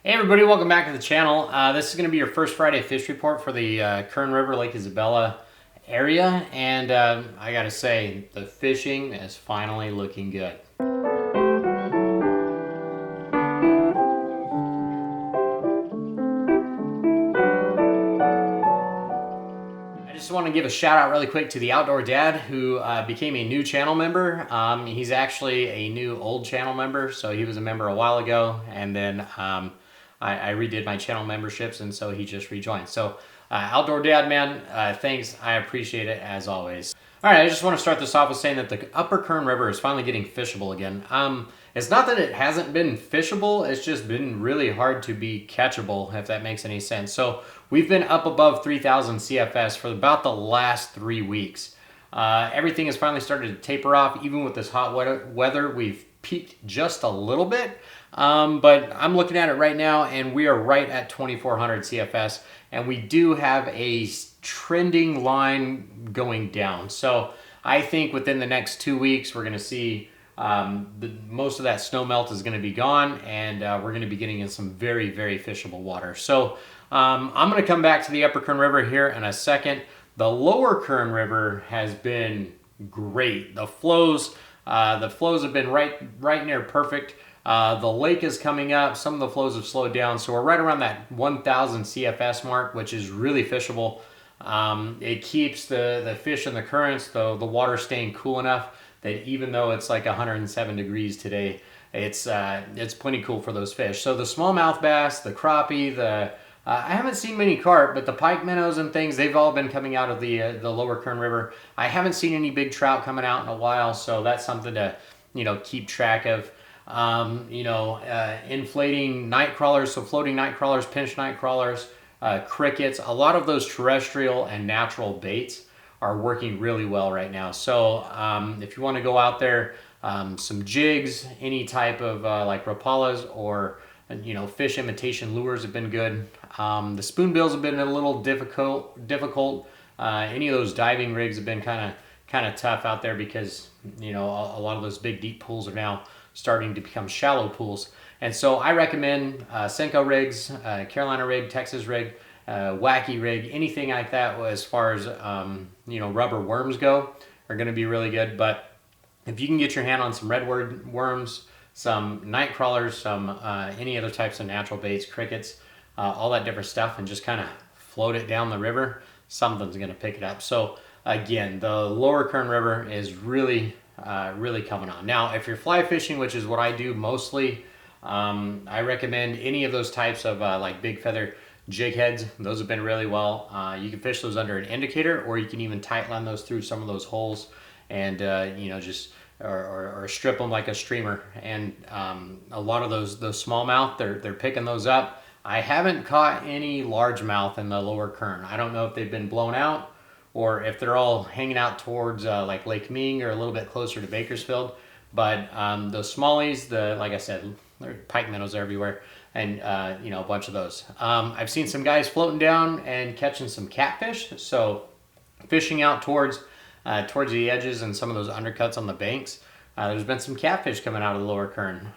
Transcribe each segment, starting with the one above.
Hey everybody, welcome back to the channel. This is going to be your first Friday fish report for the Kern River, Lake Isabella area, and I gotta say, the fishing is finally looking good. I just want to give a shout out really quick to the Outdoor Dad who became a new channel member. He's actually a new old channel member, so he was a member a while ago, and then I redid my channel memberships, and so he just rejoined. So Outdoor Dad, man, thanks. I appreciate it as always. All right, I just want to start this off with saying that the Upper Kern River is finally getting fishable again. It's not that it hasn't been fishable, it's just been really hard to be catchable, if that makes any sense. So we've been up above 3,000 CFS for about the last 3 weeks. Everything has finally started to taper off. Even with this hot weather, we've peaked just a little bit. But I'm looking at it right now, and we are right at 2,400 CFS, and we do have a trending line going down. So I think within the next 2 weeks, we're going to see most of that snow melt is going to be gone, and we're going to be getting in some very, very fishable water. So I'm going to come back to the Upper Kern River here in a second. The Lower Kern River has been great. The flows have been right near perfect. The lake is coming up. Some of the flows have slowed down, so we're right around that 1,000 CFS mark, which is really fishable. It keeps the fish in the currents, the water staying cool enough that even though it's like 107 degrees today, it's plenty cool for those fish. So the smallmouth bass, the crappie, I haven't seen many carp, but the pike minnows and things, they've all been coming out of the Lower Kern River. I haven't seen any big trout coming out in a while, so that's something to keep track of. Inflating night crawlers, so floating night crawlers, pinch night crawlers, crickets, a lot of those terrestrial and natural baits are working really well right now. So if you want to go out there, some jigs, any type of like rapalas or fish imitation lures have been good. The spoonbills have been a little difficult. Any of those diving rigs have been kind of tough out there because a lot of those big deep pools are now starting to become shallow pools. And so I recommend Senko rigs, Carolina rig, Texas rig, wacky rig, anything like that as far as rubber worms go are going to be really good. But if you can get your hand on some redwood worms, some night crawlers, some any other types of natural baits, crickets, all that different stuff, and just kind of float it down the river, something's going to pick it up. So again, the Lower Kern River is really coming on. Now, if you're fly fishing, which is what I do mostly, I recommend any of those types of like big feather jig heads. Those have been really well. You can fish those under an indicator, or you can even tight line those through some of those holes and just or strip them like a streamer. And a lot of those smallmouth, they're picking those up. I haven't caught any largemouth in the Lower Kern. I don't know if they've been blown out or if they're all hanging out towards like Lake Ming or a little bit closer to Bakersfield. But those smallies, like I said, there are pike minnows everywhere, and a bunch of those. I've seen some guys floating down and catching some catfish. So fishing out towards the edges and some of those undercuts on the banks, there's been some catfish coming out of the Lower Kern.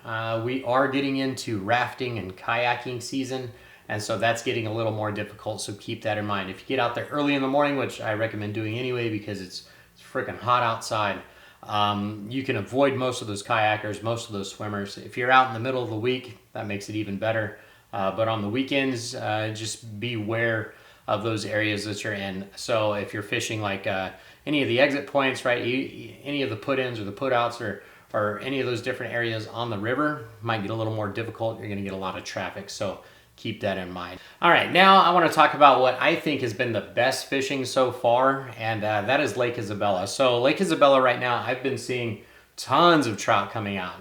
We are getting into rafting and kayaking season, and so that's getting a little more difficult, so keep that in mind. If you get out there early in the morning, which I recommend doing anyway because it's freaking hot outside, you can avoid most of those kayakers, most of those swimmers. If you're out in the middle of the week, that makes it even better. But on the weekends, just beware of those areas that you're in. So if you're fishing like any of the exit points, right, any of the put-ins or the put-outs or any of those different areas on the river might get a little more difficult. You're going to get a lot of traffic, so keep that in mind. All right, now I want to talk about what I think has been the best fishing so far, and that is Lake Isabella. So Lake Isabella right now, I've been seeing tons of trout coming out.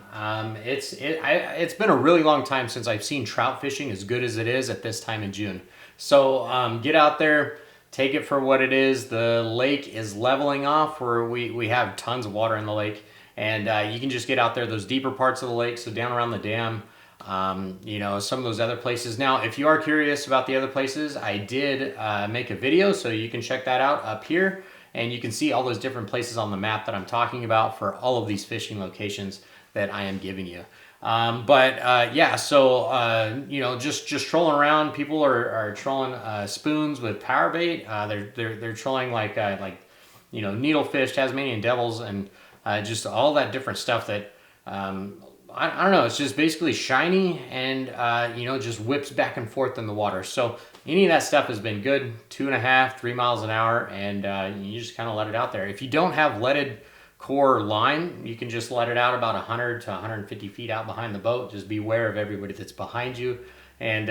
It's been a really long time since I've seen trout fishing as good as it is at this time in June. So get out there, take it for what it is. The lake is leveling off where we have tons of water in the lake, and you can just get out there, those deeper parts of the lake, so down around the dam, some of those other places. Now, if you are curious about the other places, I did make a video, so you can check that out up here, and you can see all those different places on the map that I'm talking about for all of these fishing locations that I am giving you. Yeah, so you know, just trolling around. People are trolling spoons with power bait. They're trolling like you know, needlefish, Tasmanian devils, and just all that different stuff that I don't know. It's just basically shiny and you know, just whips back and forth in the water. So any of that stuff has been good. 2.5, 3 miles an hour, and you just kind of let it out there. If you don't have leaded core line, you can just let it out about 100 to 150 feet out behind the boat. Just beware of everybody that's behind you, and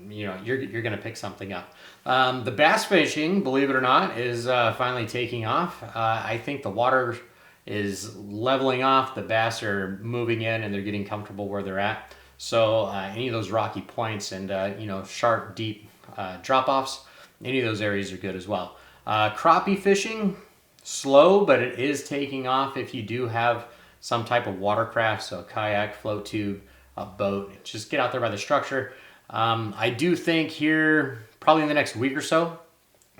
you know, you're going to pick something up. The bass fishing, believe it or not, is finally taking off. I think the water is leveling off. The bass are moving in and they're getting comfortable where they're at. So any of those rocky points and you know, sharp, deep drop-offs, any of those areas are good as well. Crappie fishing, slow, but it is taking off if you do have some type of watercraft, so a kayak, float tube, a boat. Just get out there by the structure. I do think here, probably in the next week or so,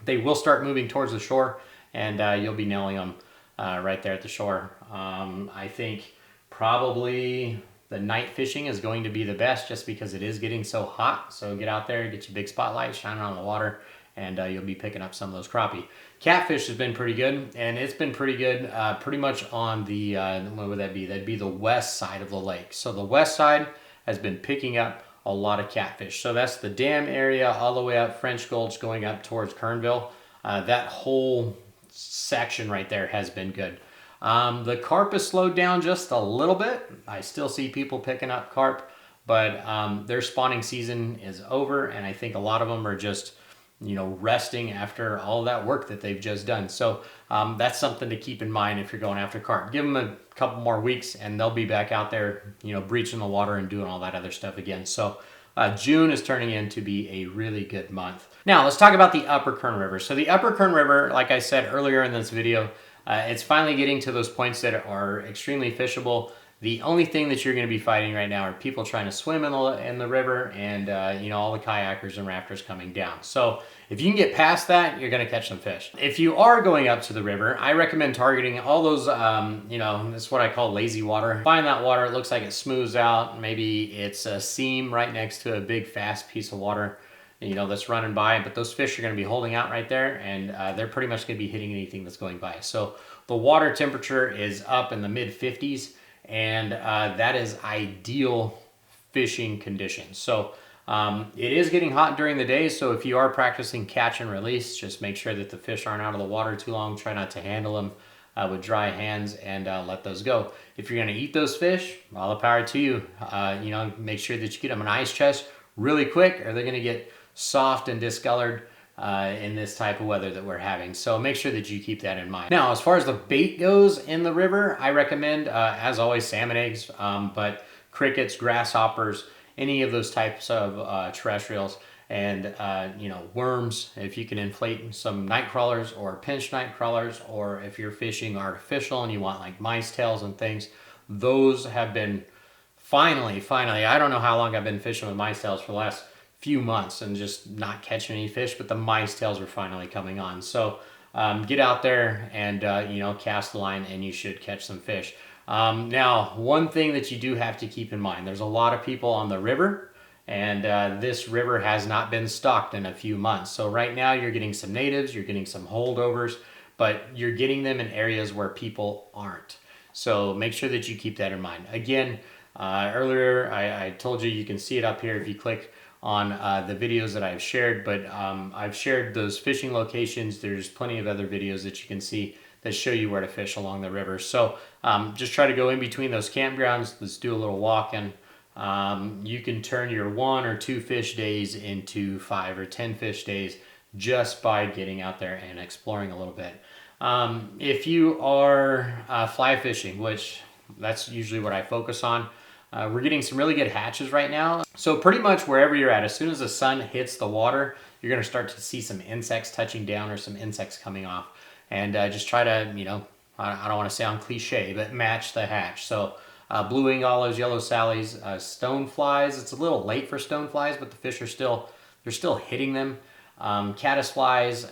they will start moving towards the shore, and you'll be nailing them right there at the shore. I think probably the night fishing is going to be the best just because it is getting so hot. So get out there, get your big spotlight, shine it on the water, and you'll be picking up some of those crappie. Catfish has been pretty good, and it's been pretty good pretty much on the, what would that be? That'd be the west side of the lake. So the west side has been picking up a lot of catfish. So that's the dam area all the way up French Gulch going up towards Kernville. That whole section right there has been good. The carp has slowed down just a little bit. I still see people picking up carp, but their spawning season is over, and I think a lot of them are just, you know, resting after all that work that they've just done. So that's something to keep in mind if you're going after carp. Give them a couple more weeks and they'll be back out there, you know, breaching the water and doing all that other stuff again. So June is turning in to be a really good month. Now let's talk about the Upper Kern River. So the Upper Kern River, like I said earlier in this video, it's finally getting to those points that are extremely fishable. The only thing that you're going to be fighting right now are people trying to swim in the river, and you know, all the kayakers and rafters coming down. So if you can get past that, you're going to catch some fish. If you are going up to the river, I recommend targeting all those, you know, that's what I call lazy water. Find that water, it looks like it smooths out. Maybe it's a seam right next to a big fast piece of water, you know, that's running by, but those fish are going to be holding out right there, and they're pretty much going to be hitting anything that's going by. So the water temperature is up in the mid 50s. And that is ideal fishing conditions. So it is getting hot during the day, so if you are practicing catch and release, just make sure that the fish aren't out of the water too long. Try not to handle them with dry hands, and let those go. If you're going to eat those fish, all the power to you. You know, make sure that you get them an ice chest really quick, or they're going to get soft and discolored in this type of weather that we're having. So make sure that you keep that in mind. Now, as far as the bait goes in the river, I recommend, as always, salmon eggs, but crickets, grasshoppers, any of those types of terrestrials, and you know, worms. If you can inflate some night crawlers or pinch night crawlers, or if you're fishing artificial and you want like mice tails and things, those have been finally, I don't know how long I've been fishing with mice tails for the last few months and just not catching any fish, but the mice tails are finally coming on. So get out there and you know, cast the line, and you should catch some fish. Now, one thing that you do have to keep in mind, there's a lot of people on the river, and this river has not been stocked in a few months. So right now you're getting some natives, you're getting some holdovers, but you're getting them in areas where people aren't. So make sure that you keep that in mind. Again, earlier I told you can see it up here if you click on the videos that I've shared, but I've shared those fishing locations. There's plenty of other videos that you can see that show you where to fish along the river. So just try to go in between those campgrounds. Let's do a little walking. You can turn your 1 or 2 fish days into 5 or 10 fish days just by getting out there and exploring a little bit. If you are fly fishing, which that's usually what I focus on, we're getting some really good hatches right now. So pretty much wherever you're at, as soon as the sun hits the water, you're going to start to see some insects touching down or some insects coming off. And just try to, you know, I don't want to sound cliche, but match the hatch. So blue wing olives, yellow sallies, stone flies. It's a little late for stone flies, but the fish are they're still hitting them. Caddis flies,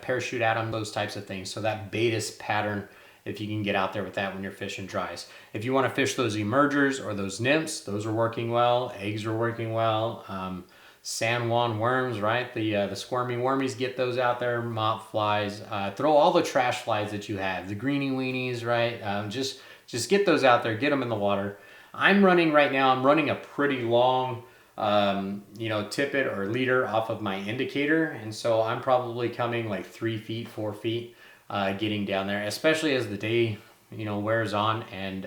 parachute atom, those types of things. So that Baetis pattern if you can get out there with that when you're fishing dries. If you want to fish those emergers or those nymphs, those are working well. Eggs are working well. San Juan worms, right? The squirmy wormies, get those out there. Mop flies. Throw all the trash flies that you have. The greenie weenies, right? Just get those out there. Get them in the water. I'm running right now. I'm running a pretty long, tippet or leader off of my indicator, and so I'm probably coming like 3 feet, 4 feet, getting down there. Especially as the day, wears on and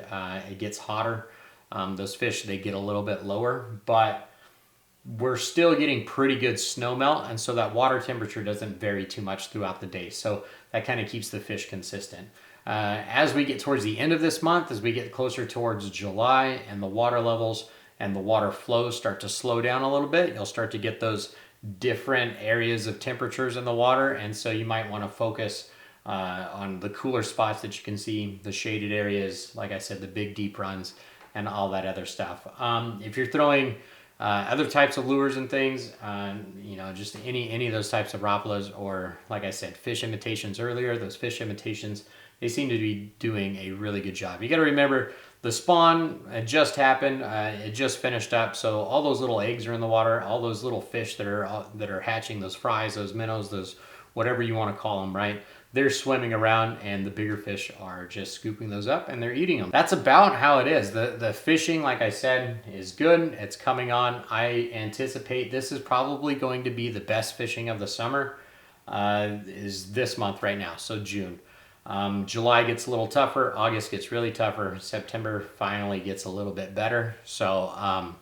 it gets hotter. Those fish, they get a little bit lower, but we're still getting pretty good snow melt, and so that water temperature doesn't vary too much throughout the day. So that kind of keeps the fish consistent. As we get towards the end of this month, as we get closer towards July and the water levels and the water flows start to slow down a little bit, you'll start to get those different areas of temperatures in the water, and so you might want to focus on the cooler spots that you can see, the shaded areas, like I said, the big deep runs and all that other stuff. If you're throwing other types of lures and things, just any of those types of rapalas, or like I said, fish imitations earlier, those fish imitations, they seem to be doing a really good job. You got to remember, the spawn had just happened, it just finished up, so all those little eggs are in the water, all those little fish that are hatching, those fries, those minnows, those whatever you want to call them, right? They're swimming around, and the bigger fish are just scooping those up and they're eating them. That's about how it is. The fishing, like I said, is good. It's coming on. I anticipate this is probably going to be the best fishing of the summer, is this month right now, so June. July gets a little tougher. August gets really tougher. September finally gets a little bit better. So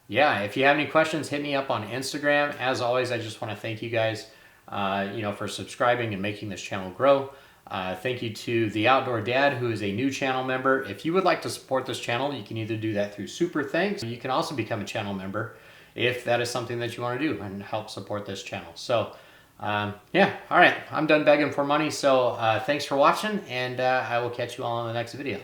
yeah, if you have any questions, hit me up on Instagram. As always, I just want to thank you guys for subscribing and making this channel grow. Thank you to The Outdoor Dad, who is a new channel member. If you would like to support this channel, you can either do that through Super Thanks. You can also become a channel member if that is something that you want to do and help support this channel. So yeah, all right, I'm done begging for money. So thanks for watching, and I will catch you all in the next video.